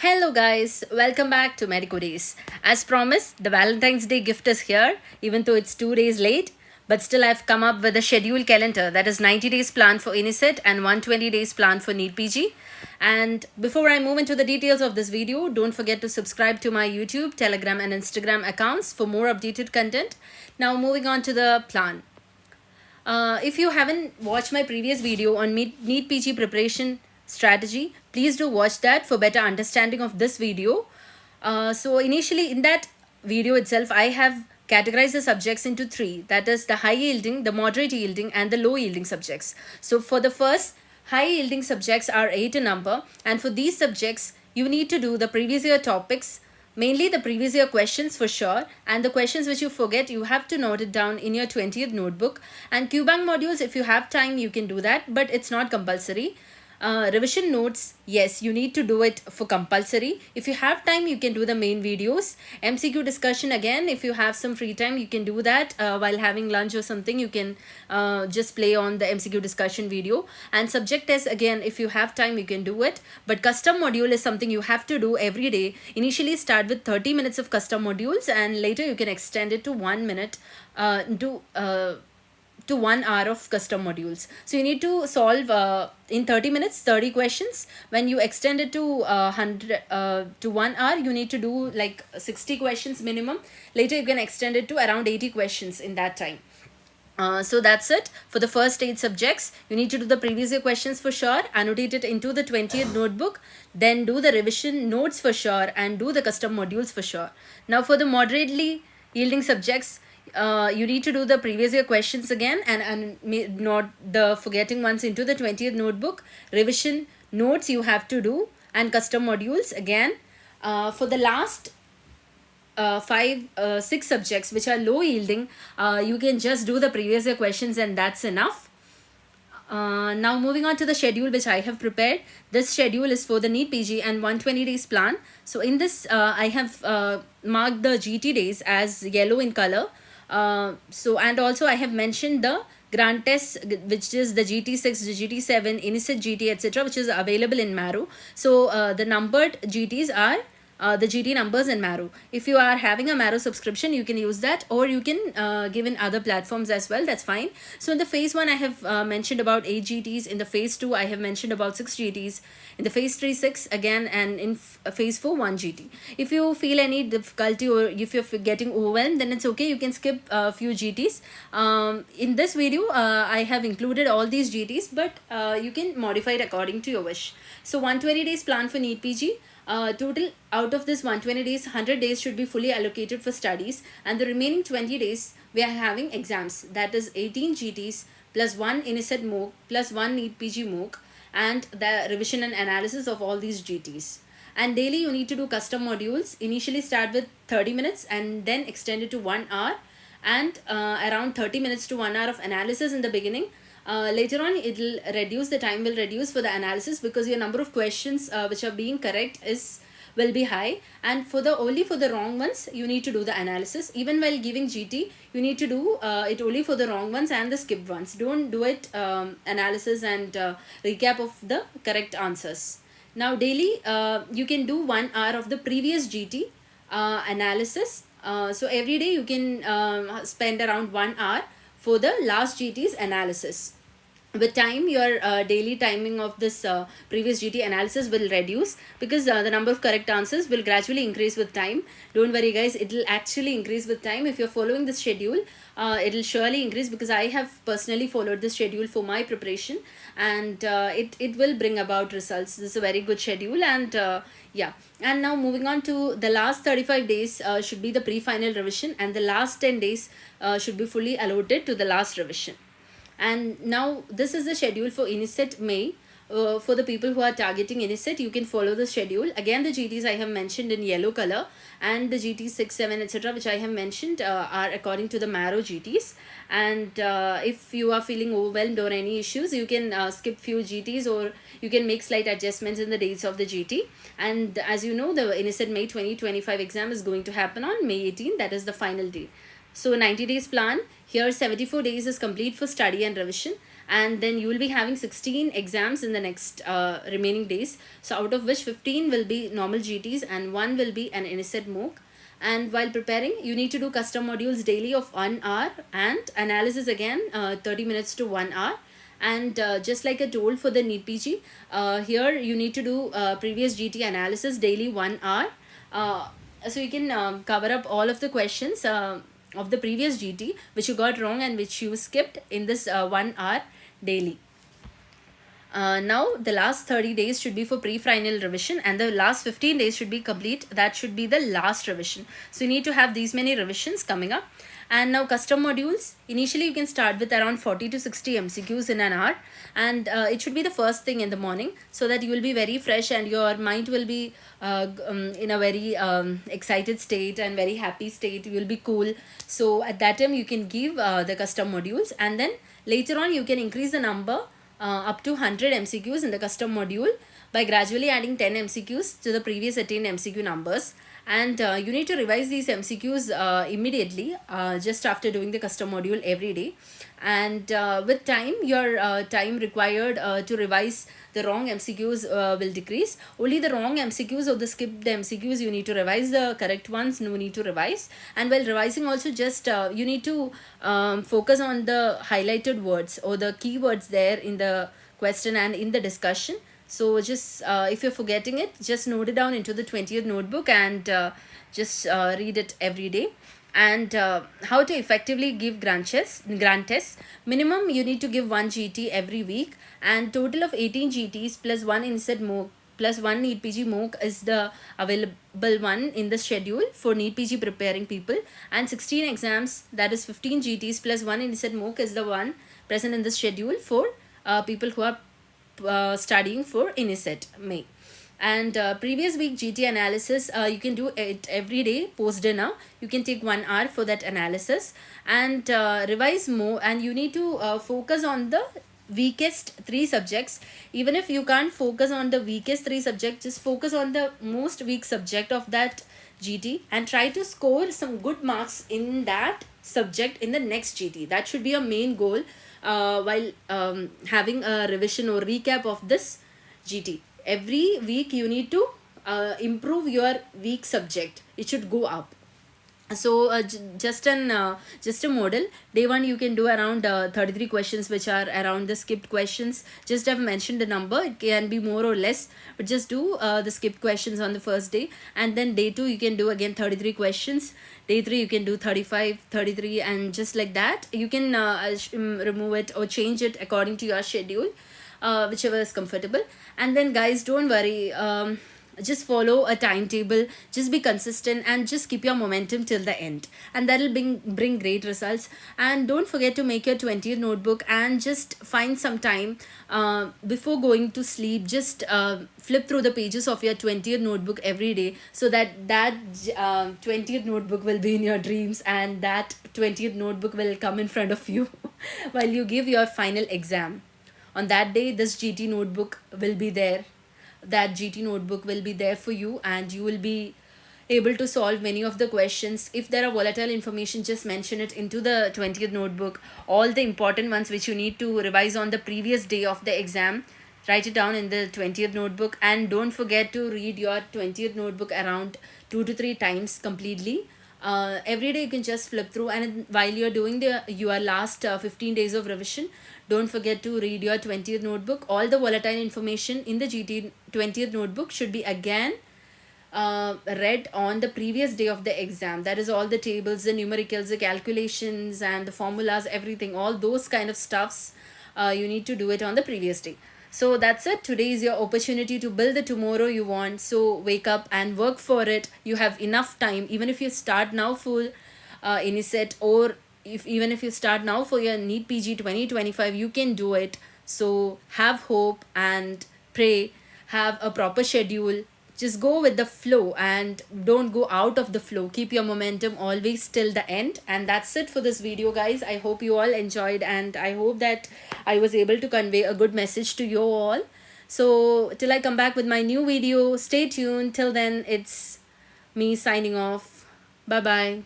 Hello guys, welcome back to Medico Days. As promised, the Valentine's Day gift is here, even though it's 2 days late. But still, I've come up with a schedule calendar that is 90 days plan for Inicet and 120 days plan for Neetpg. And before I move into the details of this video, don't forget to subscribe to my YouTube, Telegram, and Instagram accounts for more updated content. Now, moving on to the plan. If you haven't watched my previous video on Neetpg preparation strategy, please do watch that for better understanding of this video. So initially in that video itself, I have categorized the subjects into three. That is the high yielding, the moderate yielding, and the low yielding subjects. So for the first, high yielding subjects are 8 in number, and for these subjects, you need to do the previous year topics, mainly the previous year questions for sure, and the questions which you forget, you have to note it down in your 20th notebook. And QBank modules, if you have time, you can do that, but it's not compulsory. Revision notes, yes, you need to do it for compulsory. If you have time, you can do the main videos. MCQ discussion, again, if you have some free time, you can do that while having lunch or something. You can just play on the MCQ discussion video. And subject test, again, if you have time, you can do it. But custom module is something you have to do every day. Initially start with 30 minutes of custom modules, and later you can extend it to 1 minute to 1 hour of custom modules. So you need to solve in 30 minutes 30 questions. When you extend it to 100 to 1 hour, you need to do like 60 questions minimum. Later you can extend it to around 80 questions in that time. So that's it for the first 8 subjects. You need to do the previous year questions for sure, annotate it into the 20th notebook, then do the revision notes for sure, and do the custom modules for sure. Now for the moderately yielding subjects, you need to do the previous year questions again, and not the forgetting ones into the 20th notebook. Revision notes you have to do, and custom modules again. For the last 6 subjects which are low yielding, you can just do the previous year questions and that's enough. Now moving on to the schedule which I have prepared. This schedule is for the Neetpg and 120 days plan. So in this I have marked the GT days as yellow in color. And also I have mentioned the grant tests, which is the GT6, the GT7, Inicet GT, etc., which is available in Marrow. So the numbered GTs are the GT numbers in Marrow. If you are having a Marrow subscription, you can use that, or you can give in other platforms as well. That's fine. So in the phase 1, I have mentioned about 8 GTs. In the phase 2, I have mentioned about 6 GTs. In the phase 3, 6 again, and in phase 4, 1 GT. If you feel any difficulty or if you're getting overwhelmed, then it's okay. You can skip a few GTs. In this video, I have included all these GTs, but you can modify it according to your wish. So 120 days plan for Neetpg. Total out of this 120 days, 100 days should be fully allocated for studies, and the remaining 20 days we are having exams. That is 18 GTs plus 1 Inicet MOOC plus 1 Neetpg MOOC, and the revision and analysis of all these GTs. And daily you need to do custom modules. Initially start with 30 minutes and then extend it to 1 hour, and around 30 minutes to 1 hour of analysis in the beginning. Later on it'll reduce, the time will reduce for the analysis, because your number of questions which are being correct will be high, and only for the wrong ones you need to do the analysis. Even while giving GT, you need to do it only for the wrong ones and the skipped ones. Don't do it analysis and recap of the correct answers. Now daily you can do 1 hour of the previous GT analysis. So every day you can spend around 1 hour for the last GT's analysis. With time, your daily timing of this previous GT analysis will reduce, because the number of correct answers will gradually increase with time. Don't worry guys, it will actually increase with time. If you're following this schedule, it will surely increase, because I have personally followed this schedule for my preparation, and it will bring about results. This is a very good schedule, and yeah. And now moving on to the last 35 days should be the pre-final revision, and the last 10 days should be fully allotted to the last revision. And now this is the schedule for Inicet May. For the people who are targeting Inicet, you can follow the schedule. Again, the GTs I have mentioned in yellow color, and the GT 6, 7, etc., which I have mentioned are according to the Marrow GTs. And if you are feeling overwhelmed or any issues, you can skip few GTs, or you can make slight adjustments in the dates of the GT. And as you know, the Inicet May 2025 exam is going to happen on May 18. That is the final date. So 90 days plan. Here 74 days is complete for study and revision, and then you will be having 16 exams in the next remaining days. So out of which 15 will be normal GTs and one will be an NSET MOOC. And while preparing, you need to do custom modules daily of 1 hour, and analysis again 30 minutes to 1 hour. And just like I told for the Neetpg, here you need to do previous GT analysis daily 1 hour. So you can cover up all of the questions of the previous GT which you got wrong and which you skipped in this 1 hour daily. Now the last 30 days should be for pre-final revision, and the last 15 days should be complete. That should be the last revision. So you need to have these many revisions coming up. And now custom modules, initially you can start with around 40 to 60 MCQs in an hour, and it should be the first thing in the morning, so that you will be very fresh and your mind will be in a very excited state and very happy state. You will be cool. So at that time you can give the custom modules, and then later on you can increase the number up to 100 MCQs in the custom module by gradually adding 10 MCQs to the previous attained MCQ numbers. And you need to revise these MCQs immediately just after doing the custom module every day. And with time, your time required to revise the wrong MCQs will decrease. Only the wrong MCQs or the skipped MCQs you need to revise, the correct ones no need to revise. And while revising also, just you need to focus on the highlighted words or the keywords there in the question and in the discussion. So just if you're forgetting it, just note it down into the 20th notebook and just read it every day. And how to effectively give grant tests. Minimum you need to give 1 GT every week, and total of 18 GTs plus 1 INSET MOOC plus 1 Neetpg MOOC is the available one in the schedule for Neetpg preparing people, and 16 exams, that is 15 GTs plus 1 INSET MOOC is the one present in the schedule for people who are studying for INSET May. And previous week GT analysis, you can do it every day post dinner. You can take 1 hour for that analysis and revise more, and you need to focus on the weakest 3 subjects. Even if you can't focus on the weakest 3 subjects, just focus on the most weak subject of that GT and try to score some good marks in that subject in the next GT. That should be your main goal while having a revision or recap of this GT. Every week you need to improve your weak subject. It should go up. So just a model. Day 1 you can do around 33 questions which are around the skipped questions. Just have mentioned the number, it can be more or less, but just do the skipped questions on the first day. And then day 2 you can do again 33 questions. Day 3 you can do 35, 33, and just like that you can remove it or change it according to your schedule, whichever is comfortable. And then guys, don't worry, just follow a timetable, just be consistent and just keep your momentum till the end, and that will bring great results. And don't forget to make your 20th notebook and just find some time before going to sleep. Just flip through the pages of your 20th notebook every day, so that 20th notebook will be in your dreams, and that 20th notebook will come in front of you while you give your final exam. On that day, this GT notebook will be there. That GT notebook will be there for you, and you will be able to solve many of the questions. If there are volatile information, just mention it into the 20th notebook. All the important ones which you need to revise on the previous day of the exam, write it down in the 20th notebook. And don't forget to read your 20th notebook around 2 to 3 times completely. Every day you can just flip through, and while you're doing your last 15 days of revision, don't forget to read your 20th notebook. All the volatile information in the GT 20th notebook should be again read on the previous day of the exam. That is all the tables, the numericals, the calculations and the formulas, everything, all those kind of stuffs you need to do it on the previous day. So that's it. Today is your opportunity to build the tomorrow you want. So wake up and work for it. You have enough time. Even if you start now for INSET, or even if you start now for your Neetpg 2025, you can do it. So have hope and pray. Have a proper schedule. Just go with the flow and don't go out of the flow. Keep your momentum always till the end. And that's it for this video, guys. I hope you all enjoyed, and I hope that I was able to convey a good message to you all. So till I come back with my new video, stay tuned. Till then, it's me signing off. Bye bye.